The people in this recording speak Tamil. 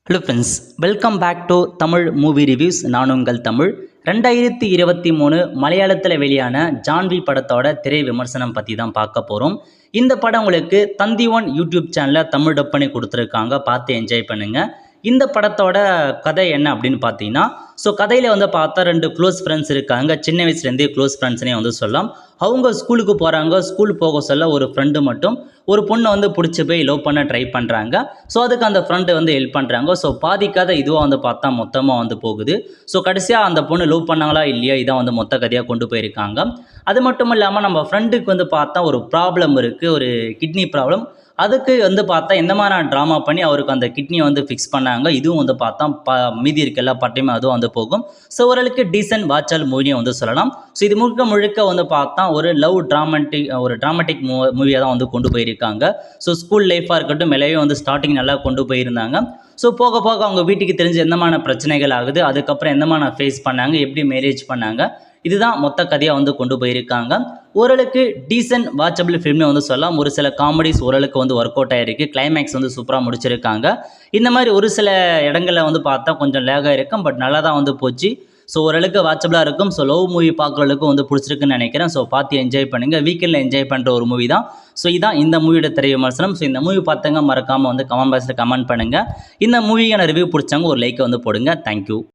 Hello friends, welcome back to Tamil movie reviews. நான் உங்கள் தமிழ். 2023 மலையாளத்தில் வெளியான ஜான்வி படத்தோட திரை விமர்சனம் பற்றி தான் பார்க்க போகிறோம். இந்த படம் உங்களுக்கு தந்தி ஒன் யூடியூப் சேனலில் தமிழ் டப் பண்ணி கொடுத்துருக்காங்க, பார்த்து என்ஜாய் பண்ணுங்கள். இந்த படத்தோட கதை என்ன அப்படின்னு பார்த்தீங்கன்னா, கதையில் பார்த்தா 2 க்ளோஸ் ஃப்ரெண்ட்ஸ் இருக்காங்க. சின்ன வயசுலேருந்தே க்ளோஸ் ஃப்ரெண்ட்ஸ்னே சொல்லலாம். அவங்க ஸ்கூலுக்கு போகிறாங்க. ஸ்கூல் போக சொல்ல ஒரு ஃப்ரெண்டு மட்டும் ஒரு பொண்ணை பிடிச்சி போய் லவ் பண்ண ட்ரை பண்ணுறாங்க. அதுக்கு அந்த ஃப்ரெண்டு ஹெல்ப் பண்ணுறாங்க. பாதி கதை இதுவாக பார்த்தா மொத்தமாக போகுது. கடைசியாக அந்த பொண்ணு லவ் பண்ணாங்களா இல்லையா, இதான் மொத்த கதையாக கொண்டு போயிருக்காங்க. அது மட்டும் இல்லாமல் நம்ம ஃப்ரெண்டுக்கு பார்த்தா ஒரு ப்ராப்ளம் இருக்குது, ஒரு கிட்னி ப்ராப்ளம். அதுக்கு பார்த்தா எந்த மாதிரி ட்ராமா பண்ணி அவருக்கு அந்த கிட்னியை ஃபிக்ஸ் பண்ணாங்க. இதுவும் பார்த்தா மீதி இருக்க எல்லா பாட்டையுமே அதுவும் போகும். ஓரளவுக்கு டீசென்ட் வாட்சல் மூவியும் சொல்லலாம். இது முழுக்க பார்த்தா ஒரு லவ் ட்ராமாட்டிக் மூவியாக தான் கொண்டு போயிருக்காங்க. ஸ்கூல் லைஃபாக இருக்கட்டும், எல்லாமே ஸ்டார்டிங் நல்லா கொண்டு போயிருந்தாங்க. போக போக அவங்க வீட்டுக்கு தெரிஞ்ச எந்தமான பிரச்சனைகள் ஆகுது, அதுக்கப்புறம் எந்தமான ஃபேஸ் பண்ணாங்க, எப்படி மேரேஜ் பண்ணாங்க, இதுதான் மொத்த கதையாக கொண்டு போயிருக்காங்க. ஓரளவுக்கு டீசென்ட் வாட்சபிள் ஃபில்ம்னு சொல்லலாம். ஒரு சில காமெடிஸ் ஓரளவுக்கு ஒர்க் அவுட் ஆகிருக்கு. கிளைமேக்ஸ் சூப்பராக முடிச்சிருக்காங்க. இந்த மாதிரி ஒரு சில இடங்களில் பார்த்தா கொஞ்சம் லேகாக இருக்கும், பட் நல்லா தான் போச்சு. ஓரளவுக்கு வாட்சபிளாக இருக்கும். லவ் மூவி பார்க்குறவளுக்கு பிடிச்சிருக்குன்னு நினைக்கிறேன். பார்த்து என்ஜாய் பண்ணுங்கள். வீக்கெண்டில் என்ஜாய் பண்ணுற ஒரு மூவி தான். இதான் இந்த மூவியோட திரை விமர்சனம். இந்த மூவி பார்த்தவங்க மறக்காமல் கமெண்ட் பாக்ஸில் கமெண்ட் பண்ணுங்கள். இந்த மூவியான ரிவ்யூ பிடிச்சவங்க ஒரு லைக்கை போடுங்க. தேங்க்யூ.